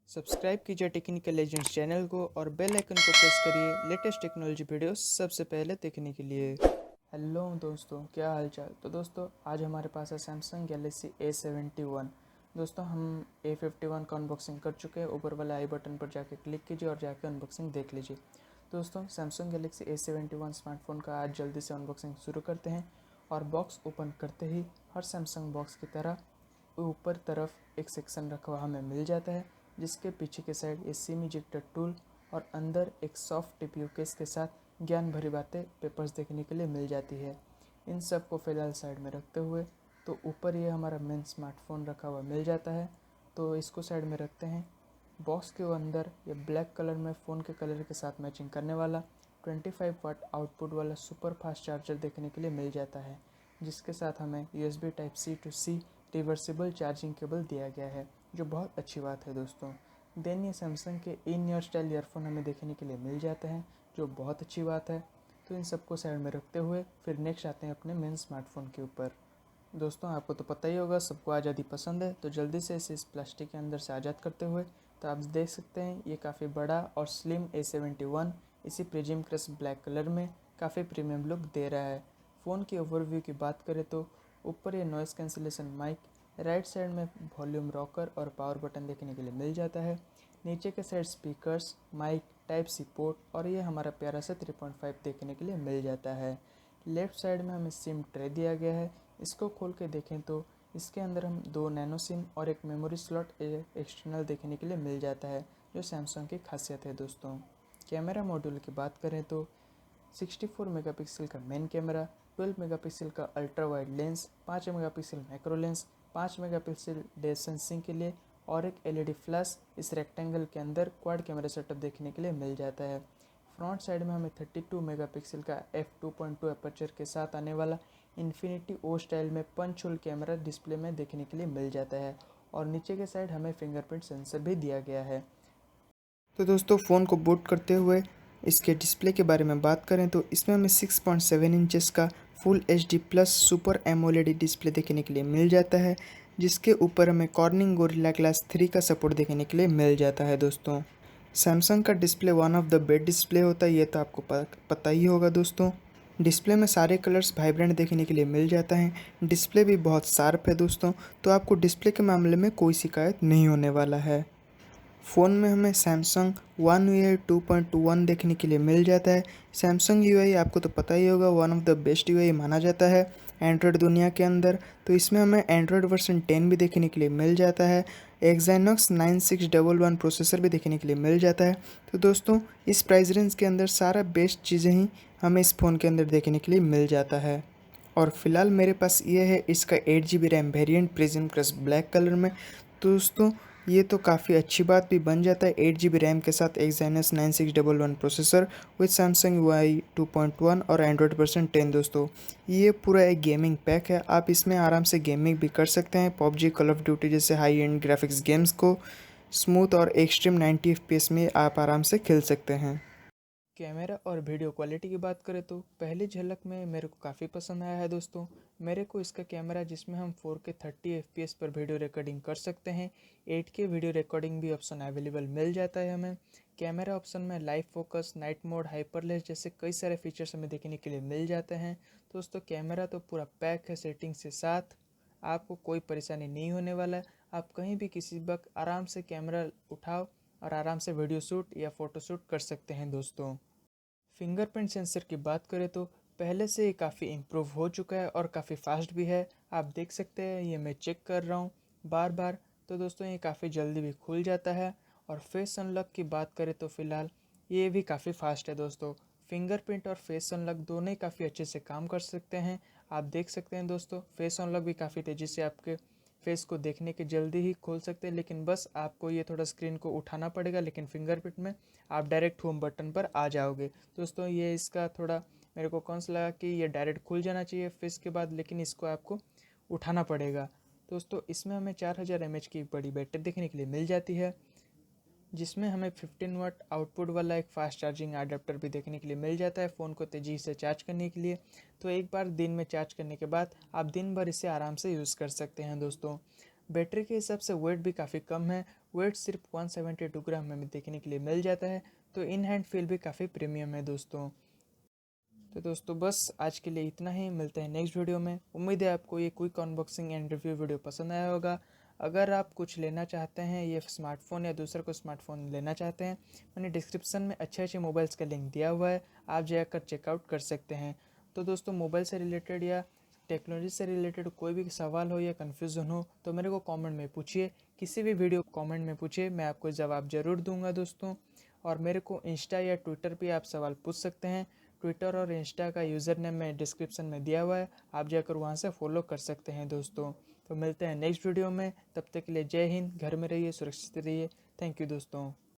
Subscribe कीजिए technical legends channel को और बेल आइकन को प्रेस करिए लेटेस्ट टेक्नोलॉजी वीडियो सबसे पहले देखने के लिए। हेलो दोस्तों, क्या हालचाल। तो दोस्तों आज हमारे पास है सैमसंग गैलेक्सी A71। दोस्तों हम A51 का अनबॉक्सिंग कर चुके हैं। ऊपर वाले आई बटन पर जाके क्लिक कीजिए और जाके अनबॉक्सिंग देख लीजिए। दोस्तों सैमसंग गैलेक्सी A71 स्मार्टफोन का आज जल्दी से अनबॉक्सिंग शुरू करते हैं। और बॉक्स ओपन करते ही हर सैमसंग बॉक्स की तरह ऊपर तरफ एक सेक्शन रखा हुआ हमें मिल जाता है, जिसके पीछे के साइड ये सिम इजेक्टर टूल और अंदर एक सॉफ्ट टीपीयू केस के साथ ज्ञान भरी बातें पेपर्स देखने के लिए मिल जाती है। इन सब को फ़िलहाल साइड में रखते हुए तो ऊपर ये हमारा मेन स्मार्टफोन रखा हुआ मिल जाता है, तो इसको साइड में रखते हैं। बॉक्स के अंदर ये ब्लैक कलर में फ़ोन के कलर के साथ मैचिंग करने वाला 25 वाट आउटपुट वाला सुपर फास्ट चार्जर देखने के लिए मिल जाता है, जिसके साथ हमें USB type C to C reversible charging cable दिया गया है, जो बहुत अच्छी बात है दोस्तों। देन ये सैमसंग के इन ईयर स्टाइल ईयरफोन हमें देखने के लिए मिल जाते हैं, जो बहुत अच्छी बात है। तो इन सबको साइड में रखते हुए फिर नेक्स्ट आते हैं अपने मेन स्मार्टफोन के ऊपर। दोस्तों आपको तो पता ही होगा, सबको आज़ादी पसंद है, तो जल्दी से इसे इस प्लास्टिक के अंदर से आज़ाद करते हुए तो आप देख सकते हैं ये काफ़ी बड़ा और स्लिम A71 इसी प्रिज्म क्रश ब्लैक कलर में काफ़ी प्रीमियम लुक दे रहा है। फ़ोन की ओवरव्यू की बात करें तो ऊपर ये noise cancellation mic, right side में वॉल्यूम रॉकर और पावर बटन देखने के लिए मिल जाता है। नीचे के side speakers, mic, type C port और ये हमारा प्यारा सा 3.5 देखने के लिए मिल जाता है। लेफ़्ट साइड में हमें सिम ट्रे दिया गया है। इसको खोल के देखें तो इसके अंदर हम 2 नैनो सिम और एक मेमोरी स्लॉट एक्सटर्नल देखने के लिए मिल जाता है, जो सैमसंग की खासियत है दोस्तों। कैमरा मॉड्यूल की बात करें तो 64 मेगापिक्सल का मेन कैमरा, 12 मेगापिक्सल का ultra wide lens, 5 megapixel macro lens, 5 megapixel depth sensing के लिए और एक LED फ्लैश इस रेक्टेंगल के अंदर क्वाड कैमरा सेटअप देखने के लिए मिल जाता है। फ्रंट साइड में हमें 32 मेगापिक्सल का f2.2 अपर्चर के साथ आने वाला इन्फिनिटी ओ स्टाइल में पंच होल कैमरा डिस्प्ले में देखने के लिए मिल जाता है और नीचे के साइड हमें फिंगरप्रिंट सेंसर भी दिया गया है। तो दोस्तों फ़ोन को बूट करते हुए इसके डिस्प्ले के बारे में बात करें तो इसमें हमें 6.7 इंचेस का full HD plus super AMOLED display देखने के लिए मिल जाता है, जिसके ऊपर हमें कॉर्निंग गोरिल्ला ग्लास 3 का सपोर्ट देखने के लिए मिल जाता है दोस्तों। सैमसंग का display one of the best display होता है, ये तो आपको पता ही होगा दोस्तों। डिस्प्ले में सारे कलर्स वाइब्रेंट देखने के लिए मिल जाता है। डिस्प्ले भी बहुत शार्प है दोस्तों, तो आपको डिस्प्ले के मामले में कोई शिकायत नहीं होने वाला है। फ़ोन में हमें सैमसंग OneUI 2.1 देखने के लिए मिल जाता है। सैमसंग UI आपको तो पता ही होगा, one of the best UI माना जाता है एंड्रॉयड दुनिया के अंदर। तो इसमें हमें एंड्रॉयड वर्जन 10 भी देखने के लिए मिल जाता है। एक्साइनॉक्स 9611 प्रोसेसर भी देखने के लिए मिल जाता है। तो दोस्तों इस प्राइस रेंज के अंदर सारा बेस्ट चीज़ें ही हमें इस फ़ोन के अंदर देखने के लिए मिल जाता है। और फिलहाल मेरे पास ये है इसका 8GB RAM variant prism crush black colour में। तो दोस्तों ये तो काफ़ी अच्छी बात भी बन जाता है 8GB रैम के साथ एक्साइनस 9611 प्रोसेसर विद सैमसंग UI 2.1 और एंड्रॉयड वर्जन 10। दोस्तों ये पूरा एक गेमिंग पैक है, आप इसमें आराम से गेमिंग भी कर सकते हैं। PUBG, कॉल ऑफ ड्यूटी जैसे हाई एंड ग्राफिक्स गेम्स को स्मूथ और एक्सट्रीम 90 FPS में आप आराम से खेल सकते हैं। कैमरा और वीडियो क्वालिटी की बात करें तो पहली झलक में मेरे को काफ़ी पसंद आया है दोस्तों। मेरे को इसका कैमरा जिसमें हम 4K 30 FPS पर वीडियो रिकॉर्डिंग कर सकते हैं, 8K वीडियो रिकॉर्डिंग भी ऑप्शन अवेलेबल मिल जाता है हमें। कैमरा ऑप्शन में लाइव फोकस, नाइट मोड, हाइपरलेस जैसे कई सारे फीचर्स हमें देखने के लिए मिल जाते हैं। दोस्तों कैमरा तो पूरा पैक है सेटिंग से साथ, आपको कोई परेशानी नहीं होने वाला है। आप कहीं भी किसी वक्त आराम से कैमरा उठाओ और आराम से वीडियो शूट या फ़ोटो शूट कर सकते हैं दोस्तों। फिंगरप्रिंट सेंसर की बात करें तो पहले से ये काफ़ी इम्प्रूव हो चुका है और काफ़ी फास्ट भी है। आप देख सकते हैं, ये मैं चेक कर रहा हूँ बार बार। तो दोस्तों ये काफ़ी जल्दी भी खुल जाता है। और फेस अनलॉक की बात करें तो फ़िलहाल ये भी काफ़ी फास्ट है दोस्तों। फिंगरप्रिंट और फेस अनलॉक दोनों ही काफ़ी अच्छे से काम कर सकते हैं। आप देख सकते हैं दोस्तों, फेस अनलॉक भी काफ़ी तेज़ी से आपके फेस को देखने के जल्दी ही खोल सकते हैं, लेकिन बस आपको ये थोड़ा स्क्रीन को उठाना पड़ेगा। लेकिन फिंगरप्रिंट में आप डायरेक्ट होम बटन पर आ जाओगे। दोस्तों ये इसका थोड़ा मेरे को कौन सा लगा कि ये डायरेक्ट खुल जाना चाहिए फेस के बाद, लेकिन इसको आपको उठाना पड़ेगा। दोस्तों इसमें हमें 4000 mAh की बड़ी बैटरी देखने के लिए मिल जाती है, जिसमें हमें 15 वाट आउटपुट वाला एक फास्ट चार्जिंग अडेप्टर भी देखने के लिए मिल जाता है फ़ोन को तेज़ी से चार्ज करने के लिए। तो एक बार दिन में चार्ज करने के बाद आप दिन भर इसे आराम से यूज़ कर सकते हैं दोस्तों। बैटरी के हिसाब से वेट भी काफ़ी कम है, वेट सिर्फ 172 ग्राम हमें देखने के लिए मिल जाता है। तो इन हैंड फील भी काफ़ी प्रीमियम है दोस्तों। तो दोस्तों बस आज के लिए इतना ही, मिलते हैं नेक्स्ट वीडियो में। उम्मीद है आपको ये quick unboxing and review video पसंद आया होगा। अगर आप कुछ लेना चाहते हैं, ये स्मार्टफ़ोन या दूसरा कोई स्मार्टफ़ोन लेना चाहते हैं, मैंने डिस्क्रिप्शन में अच्छे अच्छे मोबाइल्स का लिंक दिया हुआ है, आप जाकर चेकआउट कर सकते हैं। तो दोस्तों मोबाइल से रिलेटेड या टेक्नोलॉजी से रिलेटेड कोई भी सवाल हो या कन्फ्यूज़न हो तो मेरे को कमेंट में पूछिए, किसी भी वीडियो कमेंट में पूछिए, मैं आपको जवाब ज़रूर दूंगा दोस्तों। और मेरे को इंस्टा या ट्विटर पे आप सवाल पूछ सकते हैं। ट्विटर और इंस्टा का यूज़र नेम मैं डिस्क्रिप्शन में दिया हुआ है, आप जाकर वहाँ से फॉलो कर सकते हैं दोस्तों। तो मिलते हैं नेक्स्ट वीडियो में, तब तक के लिए जय हिंद, घर में रहिए, सुरक्षित रहिए। थैंक यू दोस्तों।